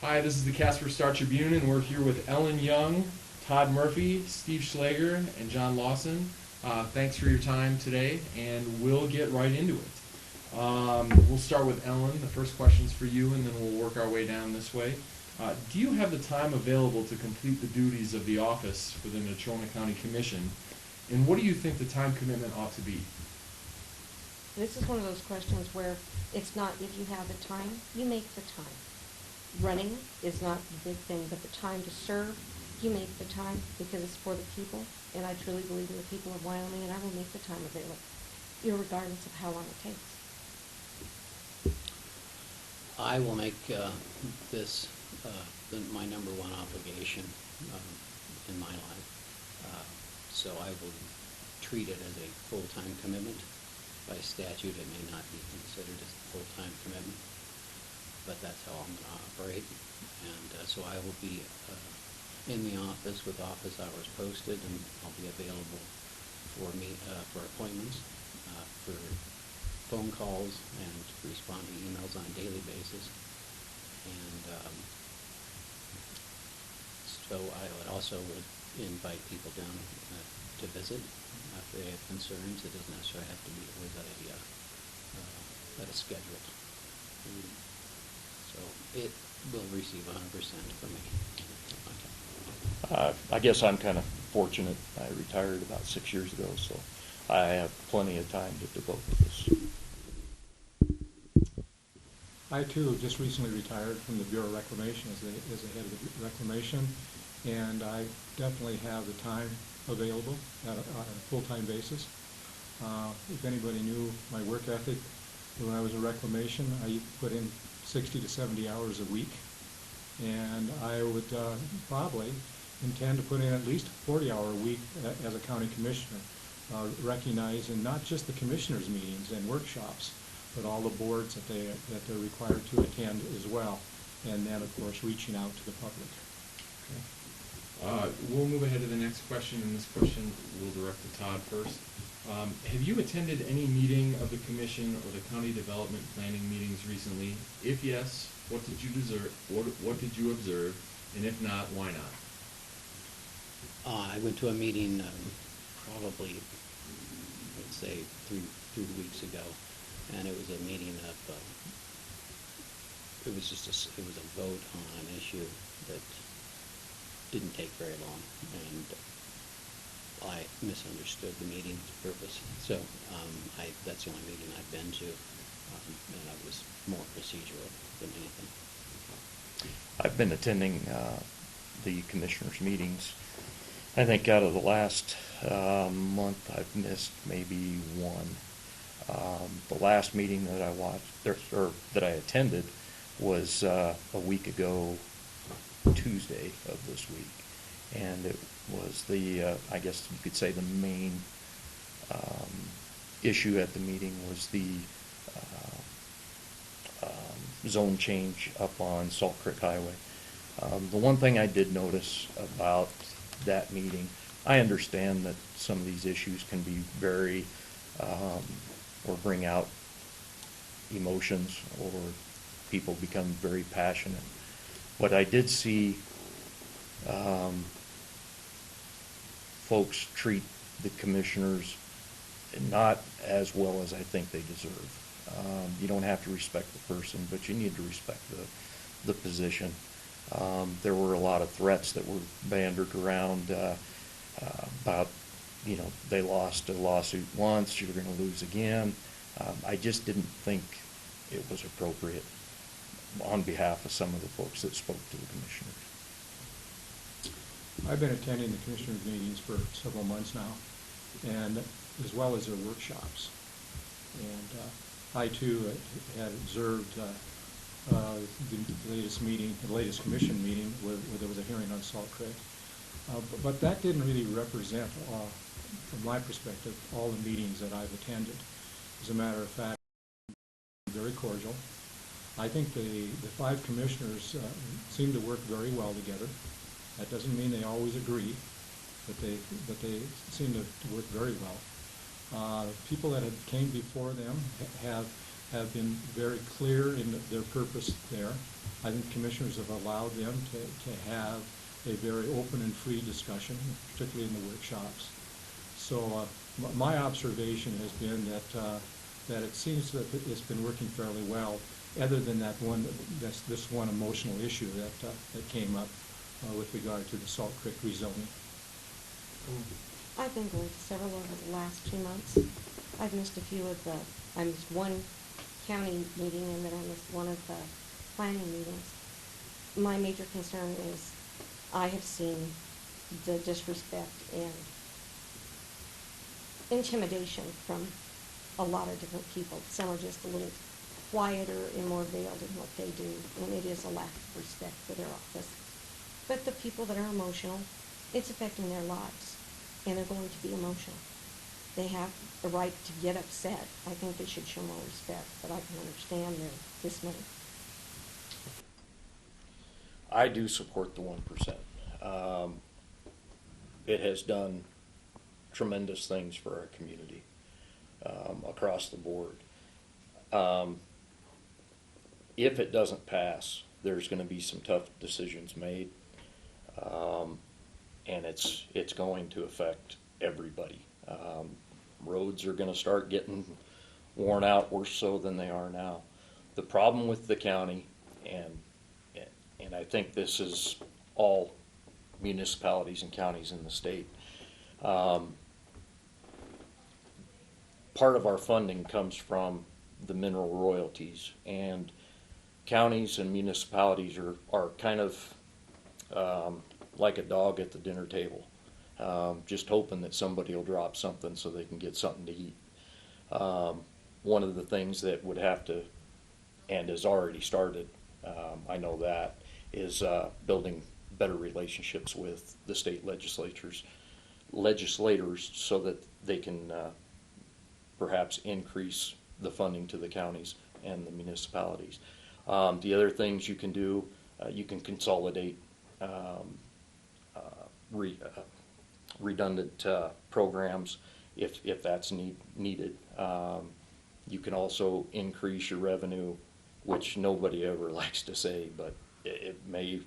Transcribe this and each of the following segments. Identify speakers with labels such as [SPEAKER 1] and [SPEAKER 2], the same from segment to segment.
[SPEAKER 1] Hi, this is the Casper Star-Tribune, and we're here with Ellen Young, Todd Murphy, Steve Schlager, and John Lawson. Thanks for your time today, and we'll get right into it. We'll start with Ellen. The first question's for you, and then we'll work our way down this way. Do you have the time available to complete the duties of the office for the Natrona County Commission, and what do you think the time commitment ought to be?
[SPEAKER 2] This is one of those questions where it's not if you have the time, you make the time. Running is not the big thing, but the time to serve, you make the time because it's for the people, and I truly believe in the people of Wyoming, and I will make the time available, irregardless of how long it takes.
[SPEAKER 3] I will make this my number one obligation in my life. So I will treat it as a full-time commitment. By statute, it may not be considered as a full-time commitment, but that's how I'm going to operate. And so I will be in the office with office hours posted, and I'll be available for appointments, for phone calls, and to respond to emails on a daily basis. And so I would also invite people down to visit if they have concerns. It doesn't necessarily have to be always at a scheduled meeting. So it will receive 100% from me.
[SPEAKER 4] I guess I'm kind of fortunate. I retired about 6 years ago, so I have plenty of time to devote to this.
[SPEAKER 5] I too just recently retired from the Bureau of Reclamation as the head of the Reclamation, and I definitely have the time available on a full-time basis. If anybody knew my work ethic when I was in Reclamation, I put in 60 to 70 hours a week, and I would probably intend to put in at least a 40-hour week as a county commissioner, recognizing not just the commissioners' meetings and workshops, but all the boards that they're required to attend as well, and then of course reaching out to the public.
[SPEAKER 1] Okay. We'll move ahead to the next question, and this question we'll direct to Todd first. Have you attended any meeting of the commission or the county development planning meetings recently? If yes, what did you observe, and if not, why not?
[SPEAKER 3] I went to a meeting probably, let's say, three weeks ago, and it was a meeting of, it was a vote on an issue that didn't take very long, and I misunderstood the meeting's purpose. So that's the only meeting I've been to, and I was more procedural than anything.
[SPEAKER 4] I've been attending the commissioners' meetings. I think out of the last month, I've missed maybe one. The last meeting that I watched or that I attended was a week ago, Tuesday of this week, and it was I guess you could say the main issue at the meeting was the zone change up on Salt Creek Highway. The one thing I did notice about that meeting, I understand that some of these issues can be very or bring out emotions, or people become very passionate. But I did see folks treat the commissioners not as well as I think they deserve. You don't have to respect the person, but you need to respect the position. There were a lot of threats that were bandied around about, they lost a lawsuit once, you're going to lose again. I just didn't think it was appropriate on behalf of some of the folks that spoke to the commissioners.
[SPEAKER 5] I've been attending the commissioners' meetings for several months now, and as well as their workshops. And I too had observed the latest meeting, the latest commission meeting where there was a hearing on Salt Creek. But that didn't really represent, from my perspective, all the meetings that I've attended. As a matter of fact, very cordial. I think the five commissioners seem to work very well together. That doesn't mean they always agree, but they seem to work very well. People that came before them have have been very clear in their purpose there. I think commissioners have allowed them to have a very open and free discussion, particularly in the workshops. So my observation has been that it seems that it's been working fairly well, other than this one emotional issue that came up with regard to the Salt Creek rezoning.
[SPEAKER 2] I've been going to several over the last 2 months. I've missed a few of I missed one county meeting, and then I missed one of the planning meetings. My major concern is I have seen the disrespect and intimidation from a lot of different people. Some are just a little quieter and more veiled in what they do, and it is a lack of respect for their office. But the people that are emotional, it's affecting their lives, and they're going to be emotional. They have a right to get upset. I think they should show more respect, but I can understand their dismay.
[SPEAKER 4] I do support the 1%. It has done tremendous things for our community across the board. If it doesn't pass, there's going to be some tough decisions made, and it's going to affect everybody. Roads are going to start getting worn out worse so than they are now. The problem with the county, and I think this is all municipalities and counties in the state, part of our funding comes from the mineral royalties, and counties and municipalities are kind of like a dog at the dinner table, just hoping that somebody will drop something so they can get something to eat. One of the things that would have to, and has already started, I know that, is building better relationships with the state legislators so that they can perhaps increase the funding to the counties and the municipalities. The other things you can do, you can consolidate redundant programs if that's needed. You can also increase your revenue, which nobody ever likes to say, but it may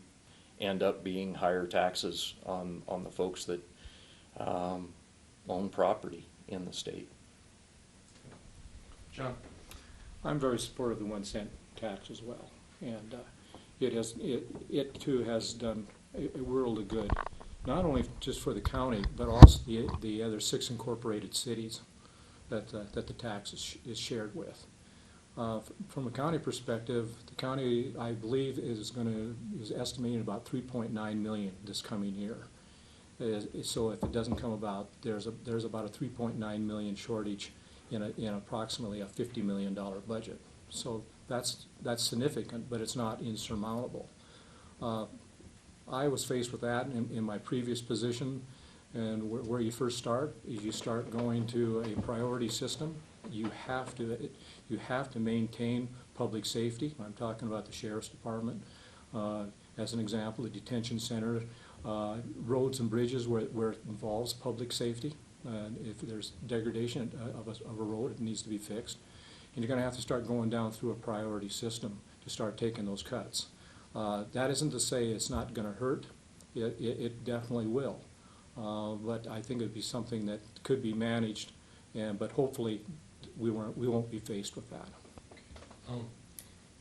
[SPEAKER 4] end up being higher taxes on the folks that own property in the state.
[SPEAKER 1] John?
[SPEAKER 5] I'm very supportive of the 1 cent tax as well, and it too has done a world of good, not only just for the county, but also the other 6 incorporated cities that the tax is shared with. From a county perspective, the county, I believe, is estimating about $3.9 million this coming year. So if it doesn't come about, there's about a $3.9 million shortage in approximately a $50 million budget. So that's significant, but it's not insurmountable. I was faced with that in my previous position, and where you first start is you start going to a priority system. You have to maintain public safety. I'm talking about the sheriff's department. As an example, the detention center, roads and bridges where it involves public safety. If there's degradation of a road, it needs to be fixed. And you're going to have to start going down through a priority system to start taking those cuts. That isn't to say it's not going to hurt. It definitely will. But I think it would be something that could be managed, but hopefully we won't be faced with that.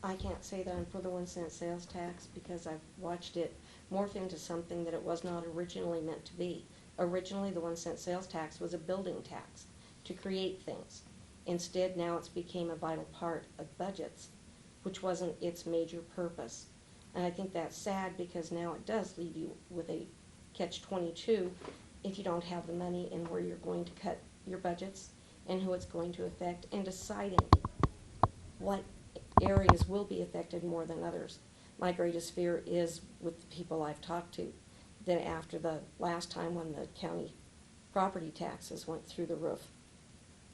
[SPEAKER 2] I can't say that I'm for the 1 cent sales tax because I've watched it morph into something that it was not originally meant to be. Originally, the 1 cent sales tax was a building tax to create things. Instead, now it's became a vital part of budgets, which wasn't its major purpose. And I think that's sad because now it does leave you with a catch-22 if you don't have the money and where you're going to cut your budgets and who it's going to affect, and deciding what areas will be affected more than others. My greatest fear is with the people I've talked to, that after the last time when the county property taxes went through the roof,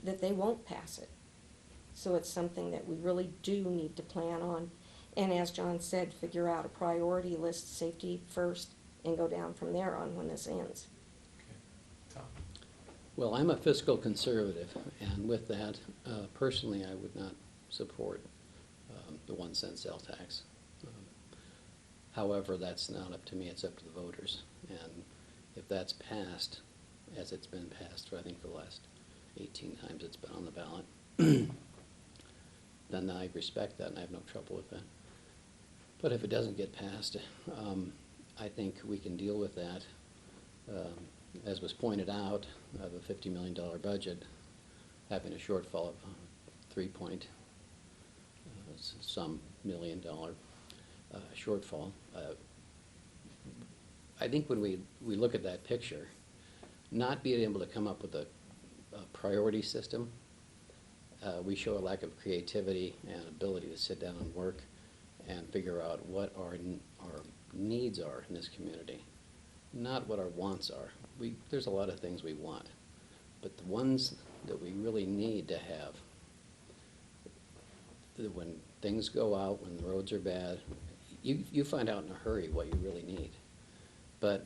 [SPEAKER 2] that they won't pass it. So it's something that we really do need to plan on. And as John said, figure out a priority list, safety first, and go down from there on when this ends.
[SPEAKER 1] Tom?
[SPEAKER 3] Well, I'm a fiscal conservative, and with that, personally, I would not support the 1 cent sale tax. However, that's not up to me, it's up to the voters. And if that's passed, as it's been passed for, I think, the last 18 times it's been on the ballot, then I respect that and I have no trouble with that. But if it doesn't get passed, I think we can deal with that. As was pointed out, of a $50 million budget, having a shortfall of some million dollar shortfall. I think when we look at that picture, not being able to come up with a priority system, we show a lack of creativity and ability to sit down and work and figure out what our needs are in this community, not what our wants are. There's a lot of things we want, but the ones that we really need to have, when things go out, when the roads are bad, you find out in a hurry what you really need. But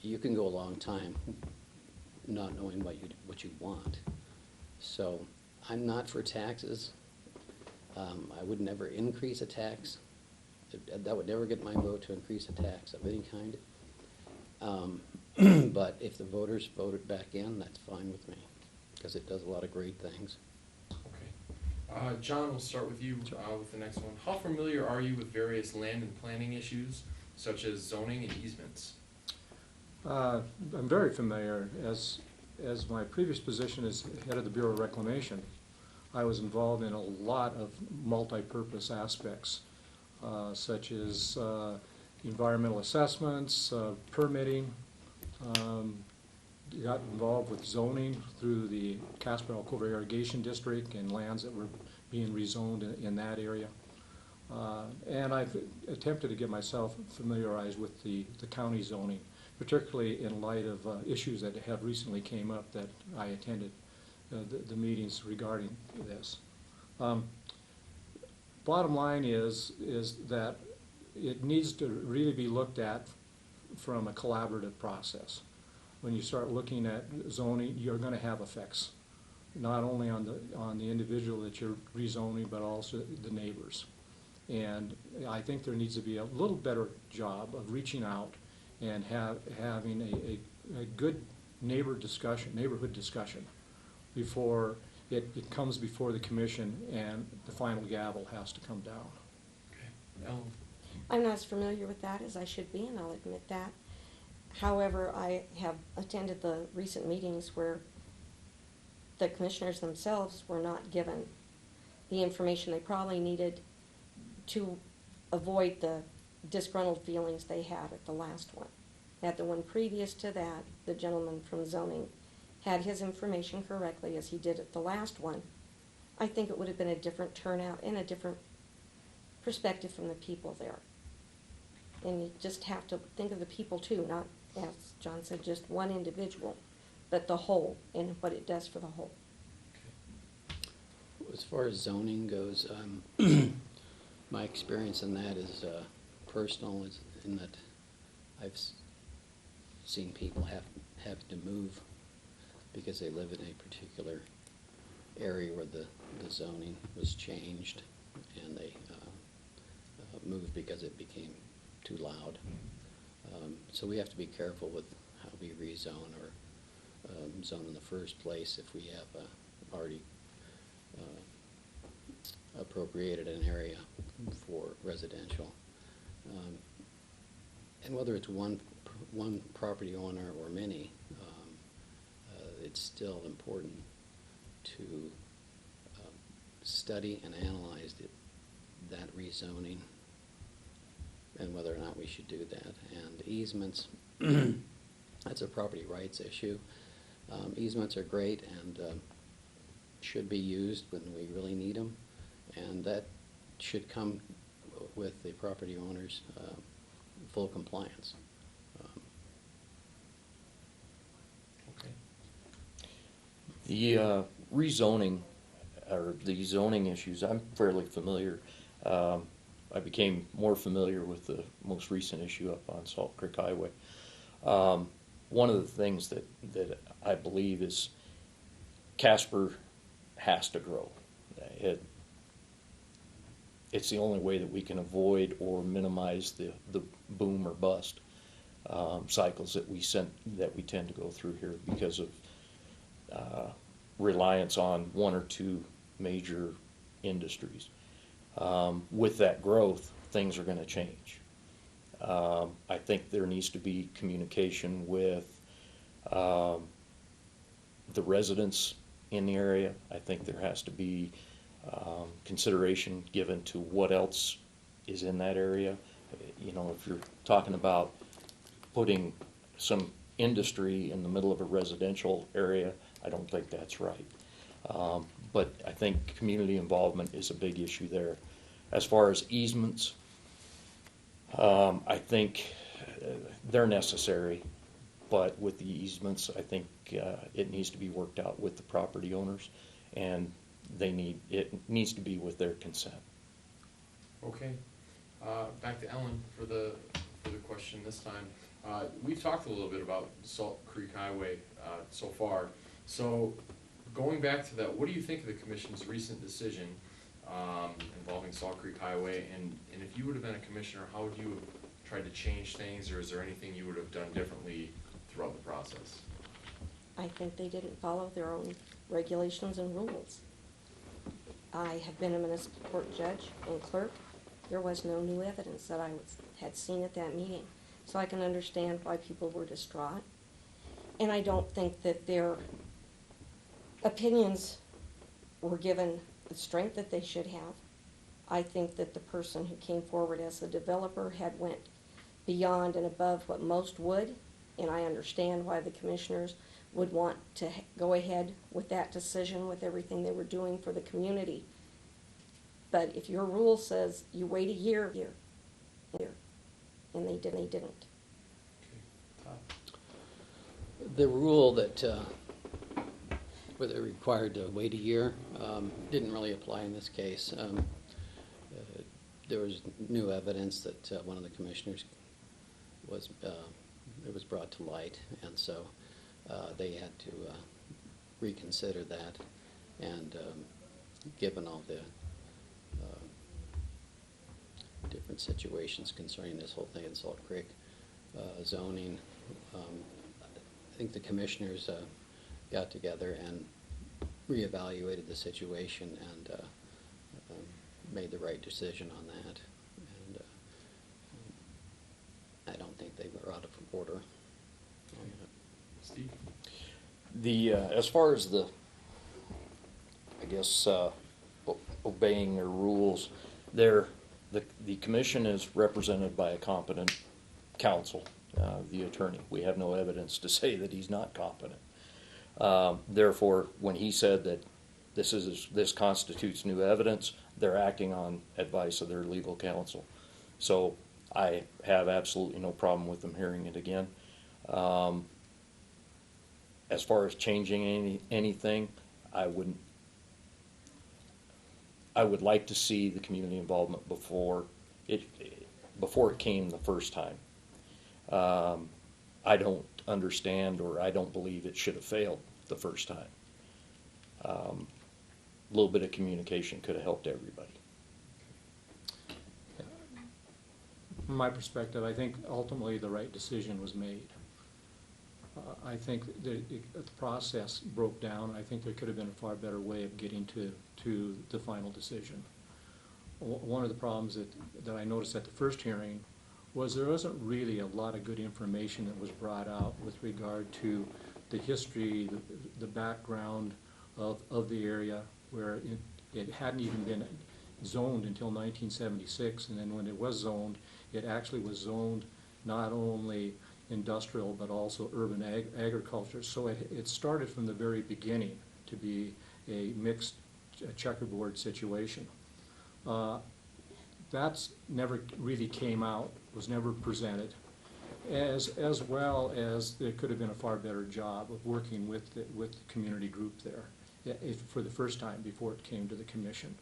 [SPEAKER 3] you can go a long time not knowing what you want. So I'm not for taxes. I would never increase a tax. That would never get my vote, to increase a tax of any kind. But if the voters vote it back in, that's fine with me, because it does a lot of great things.
[SPEAKER 1] Okay. John, we'll start with you with the next one. How familiar are you with various land and planning issues, such as zoning and easements?
[SPEAKER 5] I'm very familiar. As my previous position as head of the Bureau of Reclamation, I was involved in a lot of multi-purpose aspects, such as environmental assessments, permitting. Got involved with zoning through the Casper Irrigation District and lands that were being rezoned in that area. And I've attempted to get myself familiarized with the county zoning, particularly in light of issues that have recently came up that I attended the meetings regarding this. Bottom line is that it needs to really be looked at from a collaborative process. When you start looking at zoning, you're going to have effects, not only on the individual that you're rezoning, but also the neighbors. And I think there needs to be a little better job of reaching out and having a good neighborhood discussion before it comes before the commission and the final gavel has to come down.
[SPEAKER 1] Okay. Ellen?
[SPEAKER 2] I'm not as familiar with that as I should be, and I'll admit that. However, I have attended the recent meetings where the commissioners themselves were not given the information they probably needed to avoid the disgruntled feelings they had at the last one. At the one previous to that, the gentleman from zoning had his information correctly as he did at the last one. I think it would have been a different turnout and a different perspective from the people there. And you just have to think of the people too, not, as John said, just one individual, but the whole and what it does for the whole.
[SPEAKER 3] As far as zoning goes, my experience in that is personal, in that I've seen people have to move because they live in a particular area where the zoning was changed, and they moved because it became too loud. So we have to be careful with how we rezone or zone in the first place if we have already appropriated an area for residential. And whether it's one property owner or many, it's still important to study and analyze that rezoning and whether or not we should do that. And easements, that's a property rights issue. Easements are great and should be used when we really need them, and that should come with the property owner's full compliance.
[SPEAKER 1] Okay.
[SPEAKER 4] The rezoning, or the zoning issues, I'm fairly familiar. I became more familiar with the most recent issue up on Salt Creek Highway. One of the things that I believe is Casper has to grow. It's the only way that we can avoid or minimize the boom or bust cycles that we tend to go through here because of reliance on one or two major industries. With that growth, things are going to change. I think there needs to be communication with the residents in the area. I think there has to be consideration given to what else is in that area. You know, if you're talking about putting some industry in the middle of a residential area, I don't think that's right. But I think community involvement is a big issue there. As far as easements, I think they're necessary, but with the easements, I think it needs to be worked out with the property owners, and it needs to be with their consent.
[SPEAKER 1] Okay. Back to Ellen for the question this time. We've talked a little bit about Salt Creek Highway so far. So going back to that, what do you think of the commission's recent decision involving Salt Creek Highway? And if you would have been a commissioner, how would you have tried to change things, or is there anything you would have done differently throughout the process?
[SPEAKER 2] I think they didn't follow their own regulations and rules. I have been a municipal court judge and clerk. There was no new evidence that I had seen at that meeting. So I can understand why people were distraught. And I don't think that their opinions were given the strength that they should have. I think that the person who came forward as the developer had went beyond and above what most would, and I understand why the commissioners would want to go ahead with that decision with everything they were doing for the community. But if your rule says you wait a year, and they didn't.
[SPEAKER 1] Okay. Todd?
[SPEAKER 3] The rule that where they're required to wait a year didn't really apply in this case. There was new evidence that one of the commissioners it was brought to light, and so they had to reconsider that. And given all the different situations concerning this whole thing in Salt Creek zoning, I think the commissioners got together and reevaluated the situation and made the right decision on that. And I don't think they were out of order on that.
[SPEAKER 1] Steve?
[SPEAKER 4] As far as obeying their rules, the commission is represented by a competent counsel, the attorney. We have no evidence to say that he's not competent. Therefore, when he said that this constitutes new evidence, they're acting on advice of their legal counsel. So I have absolutely no problem with them hearing it again. As far as changing anything, I would like to see the community involvement before it came the first time. I don't understand, or I don't believe it should have failed the first time. A little bit of communication could have helped everybody.
[SPEAKER 5] From my perspective, I think ultimately the right decision was made. I think the process broke down. I think there could have been a far better way of getting to the final decision. One of the problems that I noticed at the first hearing was there wasn't really a lot of good information that was brought out with regard to the history, the background of the area, where it hadn't even been zoned until 1976, and then when it was zoned, it actually was zoned not only industrial but also urban agriculture. So it started from the very beginning to be a mixed checkerboard situation. That's never really came out, was never presented, as well as there could have been a far better job of working with the community group there for the first time before it came to the commission.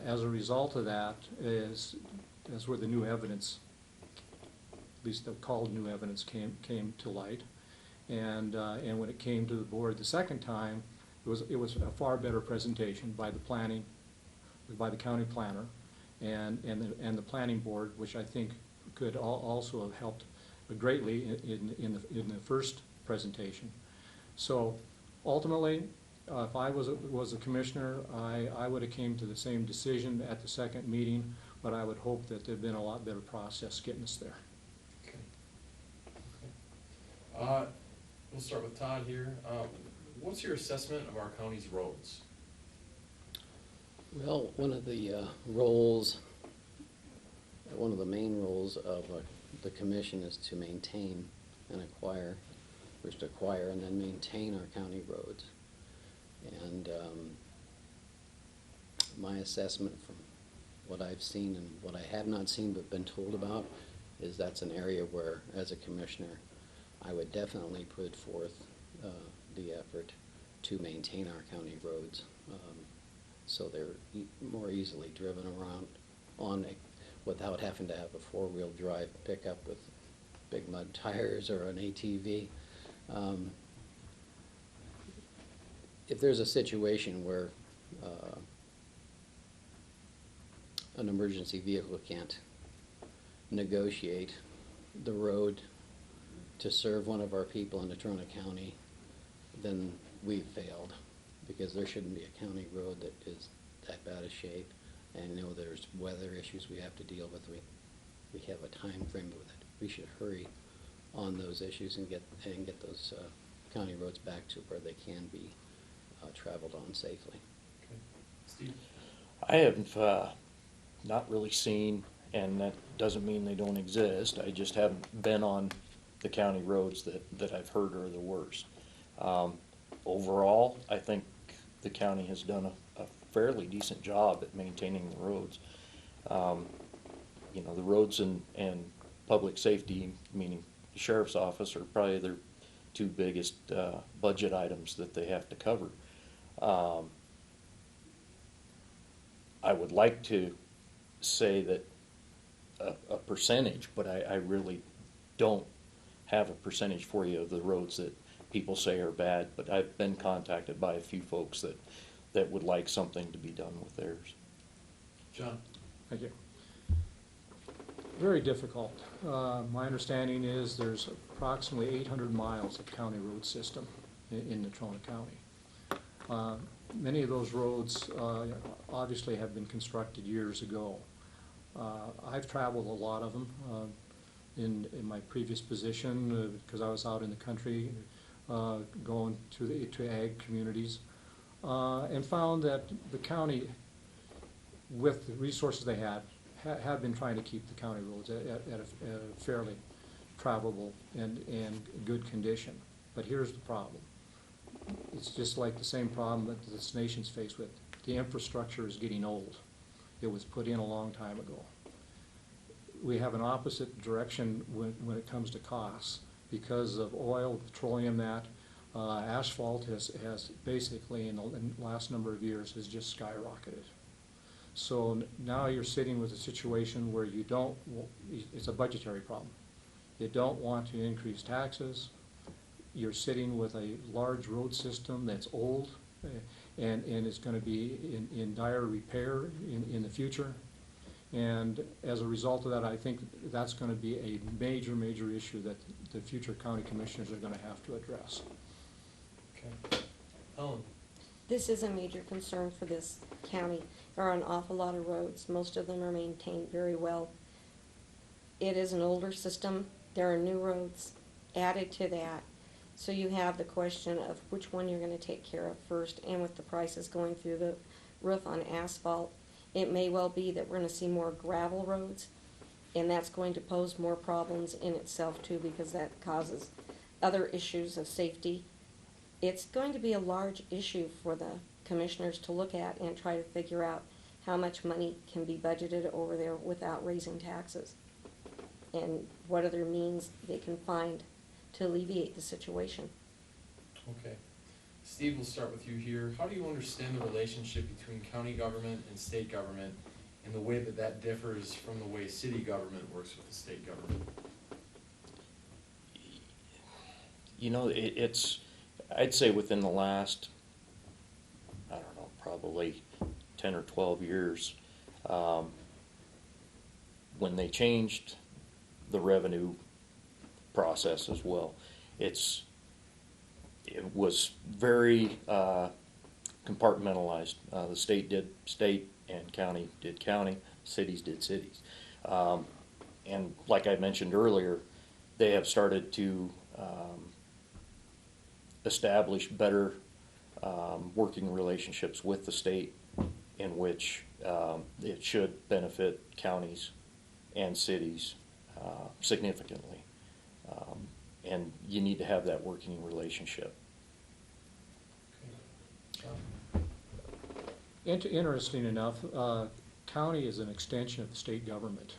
[SPEAKER 5] As a result of that is where the new evidence, at least the called new evidence, came to light. And when it came to the board the second time, It was a far better presentation by the county planner and the planning board, which I think could also have helped greatly in the first presentation. So ultimately, if I was a commissioner, I would have came to the same decision at the second meeting, but I would hope that there'd been a lot better process getting us there.
[SPEAKER 1] Okay. We'll start with Todd here. What's your assessment of our county's roads?
[SPEAKER 3] Well, one of the main roles of the commission is to maintain and acquire, first acquire and then maintain our county roads. And my assessment from what I've seen and what I have not seen but been told about is that's an area where, as a commissioner, I would definitely put forth the effort to maintain our county roads so they're more easily driven around on it without having to have a four-wheel drive pickup with big mud tires or an ATV. If there's a situation where an emergency vehicle can't negotiate the road to serve one of our people in Natrona County, then we've failed, because there shouldn't be a county road that is that bad a shape. And I know there's weather issues we have to deal with. We have a time frame with it. We should hurry on those issues and get those county roads back to where they can be traveled on safely.
[SPEAKER 1] Okay. Steve?
[SPEAKER 4] I have not really seen, and that doesn't mean they don't exist, I just haven't been on the county roads that I've heard are the worst. Overall, I think the county has done a fairly decent job at maintaining the roads. You know, the roads and public safety, meaning the sheriff's office, are probably their two biggest budget items that they have to cover. I would like to say that a percentage, but I really don't have a percentage for you of the roads that people say are bad, but I've been contacted by a few folks that would like something to be done with theirs.
[SPEAKER 1] John?
[SPEAKER 5] Thank you. Very difficult. My understanding is there's approximately 800 miles of county road system in Natrona County. Many of those roads obviously have been constructed years ago. I've traveled a lot of them in my previous position because I was out in the country going to ag communities and found that the county, with the resources they had, have been trying to keep the county roads at a fairly travelable and good condition. But here's the problem. It's just like the same problem that this nation's faced with. The infrastructure is getting old. It was put in a long time ago. We have an opposite direction when it comes to costs. Because of oil, petroleum, asphalt has basically in the last number of years has just skyrocketed. So now you're sitting with a situation where you don't, it's a budgetary problem. You don't want to increase taxes. You're sitting with a large road system that's old and is going to be in dire repair in the future. And as a result of that, I think that's going to be a major, major issue that the future county commissioners are going to have to address.
[SPEAKER 1] Okay. Ellen?
[SPEAKER 2] This is a major concern for this county. There are an awful lot of roads. Most of them are maintained very well. It is an older system. There are new roads added to that. So you have the question of which one you're going to take care of first, and with the prices going through the roof on asphalt, it may well be that we're going to see more gravel roads, and that's going to pose more problems in itself too, because that causes other issues of safety. It's going to be a large issue for the commissioners to look at and try to figure out how much money can be budgeted over there without raising taxes, and what other means they can find to alleviate the situation.
[SPEAKER 1] Okay. Steve, we'll start with you here. How do you understand the relationship between county government and state government and the way that differs from the way city government works with the state government?
[SPEAKER 4] You know, I'd say within the last probably 10 or 12 years. When they changed the revenue process as well, it was very compartmentalized. The state did state, and county did county, cities did cities. And like I mentioned earlier, they have started to establish better working relationships with the state, in which it should benefit counties and cities significantly. And you need to have that working relationship.
[SPEAKER 5] Interesting enough, county is an extension of the state government.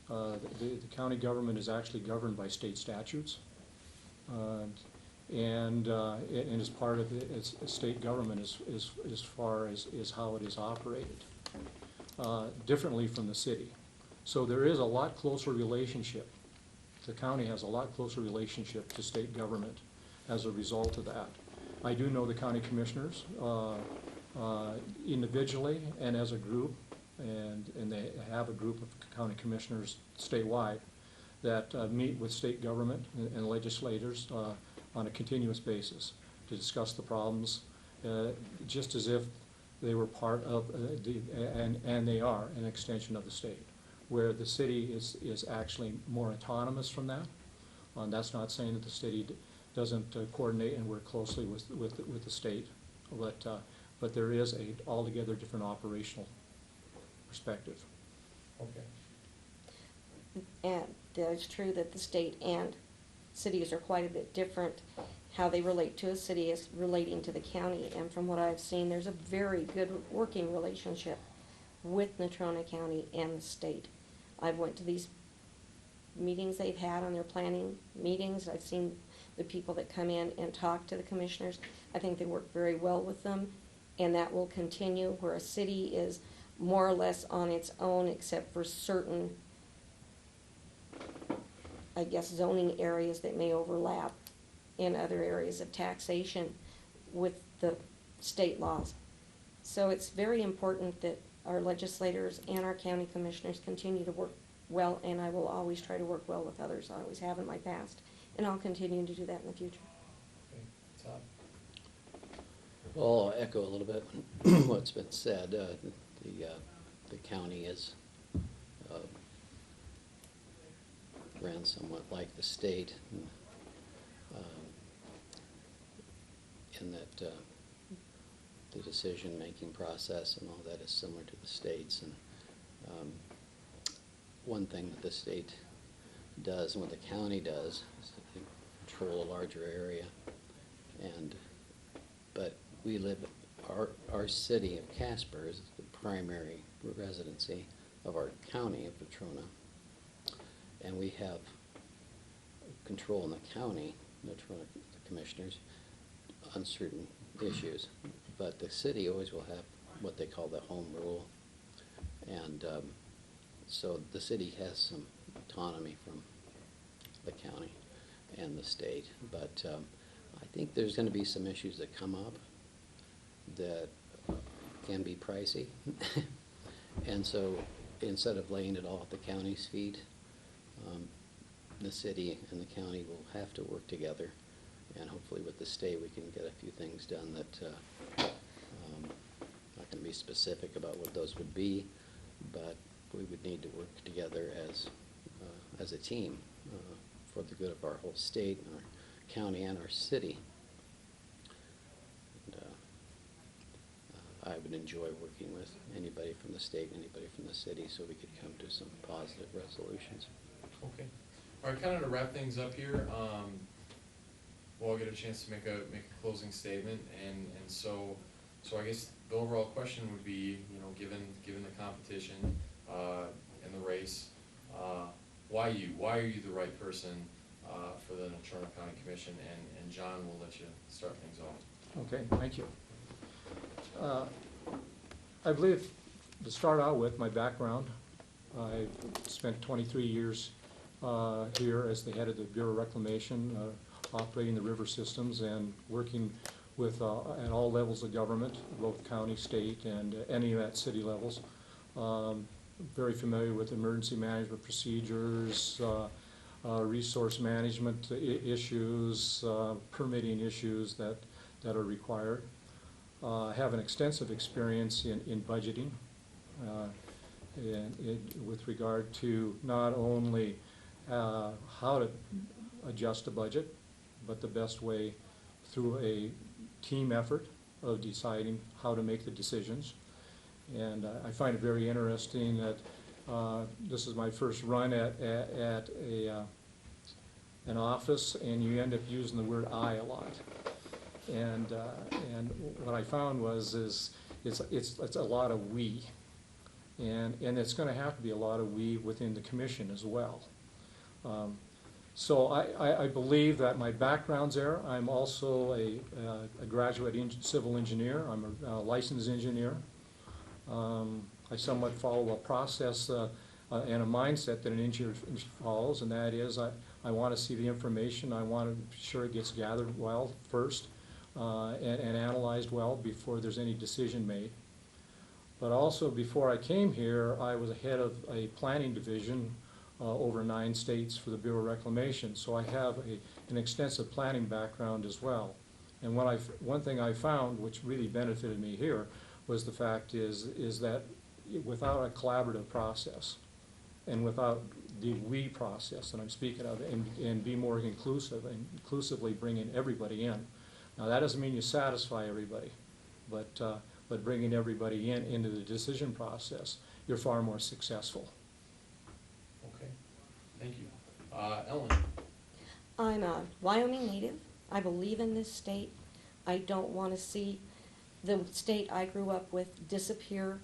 [SPEAKER 5] The county government is actually governed by state statutes, and as part of its state government as far as how it is operated, differently from the city. So there is a lot closer relationship. The county has a lot closer relationship to state government as a result of that. I do know the county commissioners individually and as a group, and they have a group of county commissioners statewide that meet with state government and legislators on a continuous basis to discuss the problems, just as if they were part of and they are an extension of the state, where the city is actually more autonomous from that. And that's not saying that the city doesn't coordinate and work closely with the state, but there is a altogether different operational perspective.
[SPEAKER 1] Okay.
[SPEAKER 2] And it's true that the state and cities are quite a bit different. How they relate to a city is relating to the county, and from what I've seen, there's a very good working relationship with Natrona County and the state. I've went to these meetings they've had on their planning meetings. I've seen the people that come in and talk to the commissioners. I think they work very well with them, and that will continue, where a city is more or less on its own except for certain, I guess, zoning areas that may overlap in other areas of taxation with the state laws. So it's very important that our legislators and our county commissioners continue to work well, and I will always try to work well with others. I always have in my past, and I'll continue to do that in the future.
[SPEAKER 1] Okay. Todd?
[SPEAKER 3] Well, I'll echo a little bit what's been said. The county is ran somewhat like the state, in that the decision-making process and all that is similar to the state's. And one thing that the state does and what the county does is to control a larger area, but we live, our city of Casper is the primary residency of our county of Natrona, and we have control in the county, Natrona commissioners, on certain issues, but the city always will have what they call the home rule, and so the city has some autonomy from the county and the state, but I think there's going to be some issues that come up that can be pricey. And so instead of laying it all at the county's feet, the city and the county will have to work together, and hopefully with the state we can get a few things done that I'm not going to be specific about what those would be, but we would need to work together as a team for the good of our whole state and our county and our city. And, I would enjoy working with anybody from the state, anybody from the city, so we could come to some positive resolutions.
[SPEAKER 1] Okay. All right, kind of to wrap things up here, we'll all get a chance to make a closing statement, and so I guess the overall question would be, given the competition and the race, why you? Why are you the right person for the Natrona County Commission? And John, we'll let you start things off.
[SPEAKER 5] Okay, thank you. I believe, to start out with, my background, I spent 23 years here as the head of the Bureau of Reclamation, operating the river systems and working with at all levels of government, both county, state, and any at city levels. Very familiar with emergency management procedures, resource management issues, permitting issues that are required. Have an extensive experience in budgeting, with regard to not only how to adjust a budget, but the best way through a team effort of deciding how to make the decisions. And I find it very interesting that this is my first run at an office, and you end up using the word "I" a lot. And what I found was it's a lot of "we," and it's going to have to be a lot of "we" within the commission as well. So I believe that my background's there. I'm also a graduate civil engineer. I'm a licensed engineer. I somewhat follow a process and a mindset that an engineer follows, and that is I want to see the information. I want to be sure it gets gathered well first and analyzed well before there's any decision made. But also, before I came here, I was head of a planning division over 9 states for the Bureau of Reclamation. So I have an extensive planning background as well. And one thing I found, which really benefited me here, was the fact is that without a collaborative process and without the "we" process that I'm speaking of, and be more inclusive and inclusively bringing everybody in. Now that doesn't mean you satisfy everybody, but bringing everybody into the decision process, you're far more successful.
[SPEAKER 1] Okay, thank you. Ellen?
[SPEAKER 2] I'm a Wyoming native. I believe in this state. I don't want to see the state I grew up with disappear.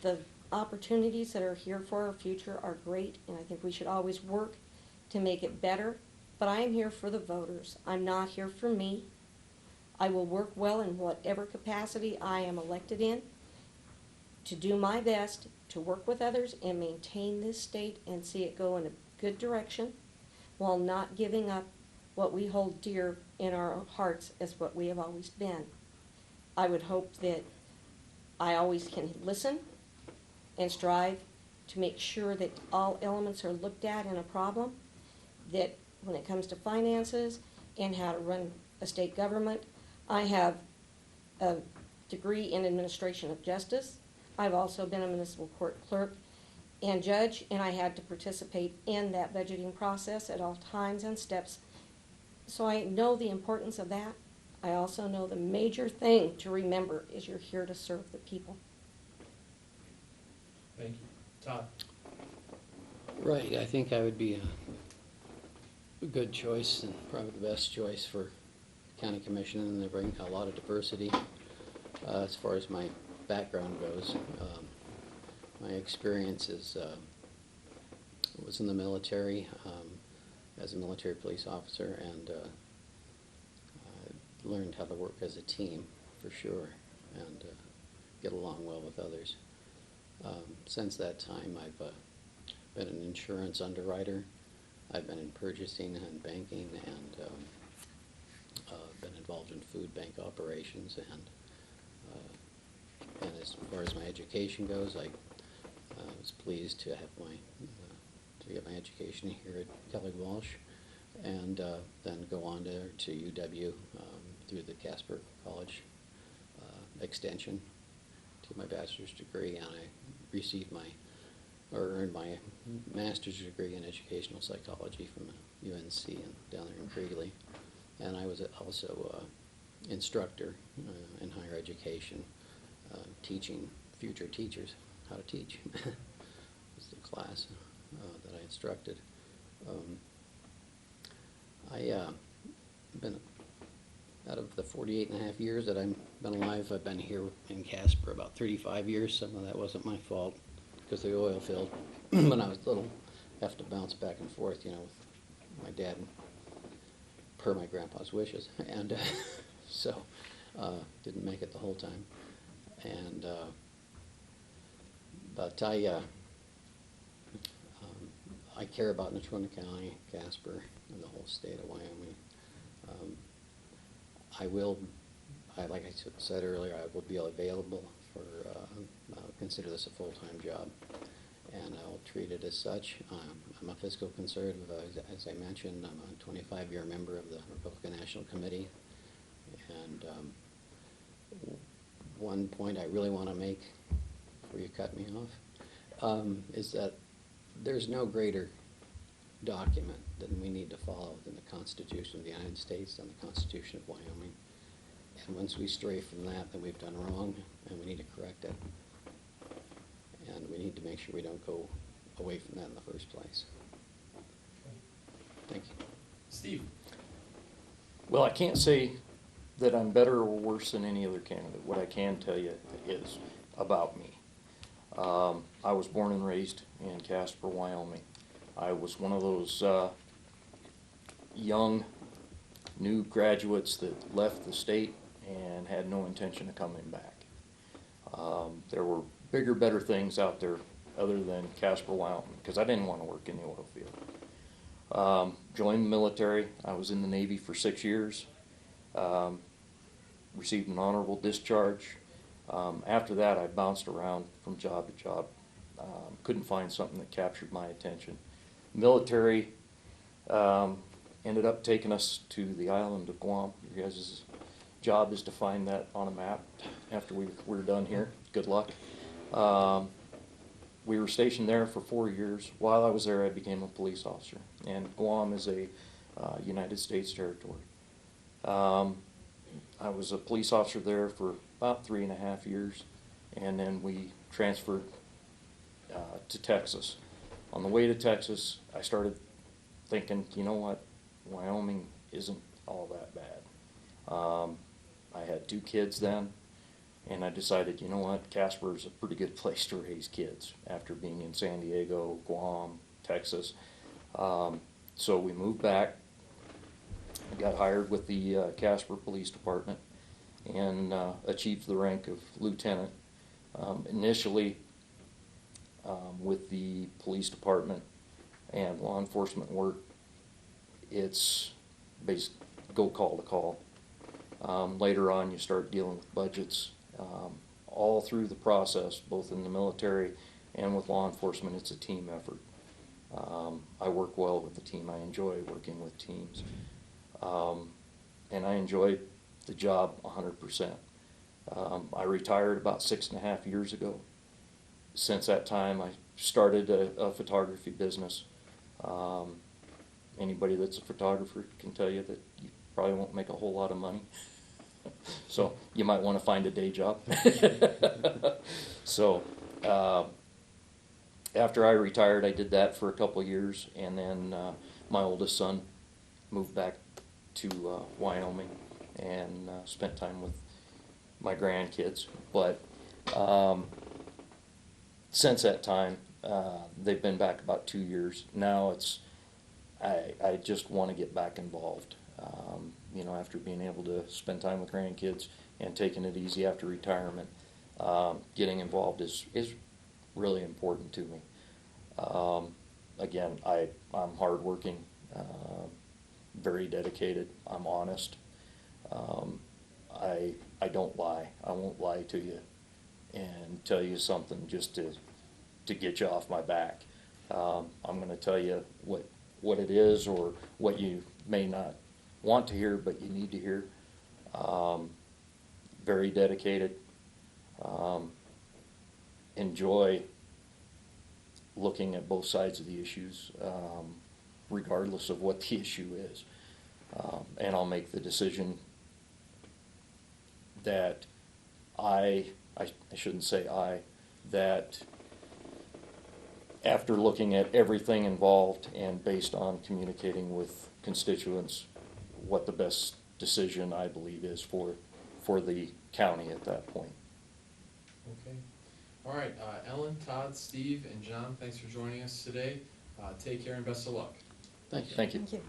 [SPEAKER 2] The opportunities that are here for our future are great, and I think we should always work to make it better. But I am here for the voters. I'm not here for me. I will work well in whatever capacity I am elected in to do my best to work with others and maintain this state and see it go in a good direction while not giving up what we hold dear in our hearts as what we have always been. I would hope that I always can listen and strive to make sure that all elements are looked at in a problem, that when it comes to finances and how to run a state government, I have a degree in administration of justice. I've also been a municipal court clerk and judge, and I had to participate in that budgeting process at all times and steps. So I know the importance of that. I also know the major thing to remember is you're here to serve the people.
[SPEAKER 1] Thank you. Todd?
[SPEAKER 3] Right, I think I would be a good choice and probably the best choice for county commission, and they bring a lot of diversity as far as my background goes. My experience was in the military as a military police officer, and I learned how to work as a team for sure and get along well with others. Since that time, I've been an insurance underwriter. I've been in purchasing and banking, and been involved in food bank operations. And as far as my education goes, I was pleased to have to get my education here at Kelley Walsh, and then go on to UW through the Casper College extension to my bachelor's degree, and I received earned my master's degree in educational psychology from UNC and down there in Greeley. And I was also instructor in higher education, teaching future teachers how to teach. It's the class that I instructed. I been, out of the 48 and a half years that I've been alive, I've been here in Casper about 35 years. Some of that wasn't my fault because the oil field, when I was little, have to bounce back and forth, with my dad, per my grandpa's wishes, and so didn't make it the whole time. And but I care about Natrona County, Casper, and the whole state of Wyoming. I will, like I said earlier, I will be available for, consider this a full-time job, and I'll treat it as such. I'm a fiscal conservative, as I mentioned. I'm a 25-year member of the Republican National Committee, and one point I really want to make before you cut me off is that there's no greater document that we need to follow than the Constitution of the United States and the Constitution of Wyoming. And once we stray from that, then we've done wrong, and we need to correct it. And we need to make sure we don't go away from that in the first place. Thank you.
[SPEAKER 1] Steve?
[SPEAKER 4] Well, I can't say that I'm better or worse than any other candidate. What I can tell you is about me. I was born and raised in Casper, Wyoming. I was one of those young, new graduates that left the state and had no intention of coming back. There were bigger, better things out there other than Casper, Wyoming, because I didn't want to work in the oil field. Joined the military. I was in the Navy for 6 years. Received an honorable discharge. After that, I bounced around from job to job. Couldn't find something that captured my attention. Military ended up taking us to the island of Guam. You guys' job is to find that on a map after we're done here. Good luck. We were stationed there for 4 years. While I was there, I became a police officer. And Guam is a United States territory. I was a police officer there for about 3.5 years, and then we transferred to Texas. On the way to Texas, I started thinking, you know what, Wyoming isn't all that bad. I had 2 kids then, and I decided, you know what, Casper is a pretty good place to raise kids after being in San Diego, Guam, Texas. So we moved back. I got hired with the Casper Police Department and achieved the rank of lieutenant. Initially, with the police department and law enforcement work, it's basically go call to call. Later on, you start dealing with budgets. All through the process, both in the military and with law enforcement, it's a team effort. I work well with the team. I enjoy working with teams. And I enjoy the job 100%. I retired about 6.5 years ago. Since that time, I started a photography business. Anybody that's a photographer can tell you that you probably won't make a whole lot of money. So you might want to find a day job. So after I retired, I did that for a couple of years, and then my oldest son moved back to Wyoming and spent time with my grandkids. But since that time, they've been back about 2 years. Now I just want to get back involved. After being able to spend time with grandkids and taking it easy after retirement, getting involved is really important to me. Again, I'm hardworking, very dedicated. I'm honest. I don't lie. I won't lie to you and tell you something just to get you off my back. I'm going to tell you what it is, or what you may not want to hear, but you need to hear. Very dedicated. Enjoy looking at both sides of the issues, regardless of what the issue is. And I'll make the decision that I shouldn't say that after looking at everything involved and based on communicating with constituents, what the best decision I believe is for the county at that point.
[SPEAKER 1] Okay. All right, Ellen, Todd, Steve, and John, thanks for joining us today. Take care and best of luck.
[SPEAKER 3] Thank you.
[SPEAKER 4] Thank you.
[SPEAKER 2] Thank you.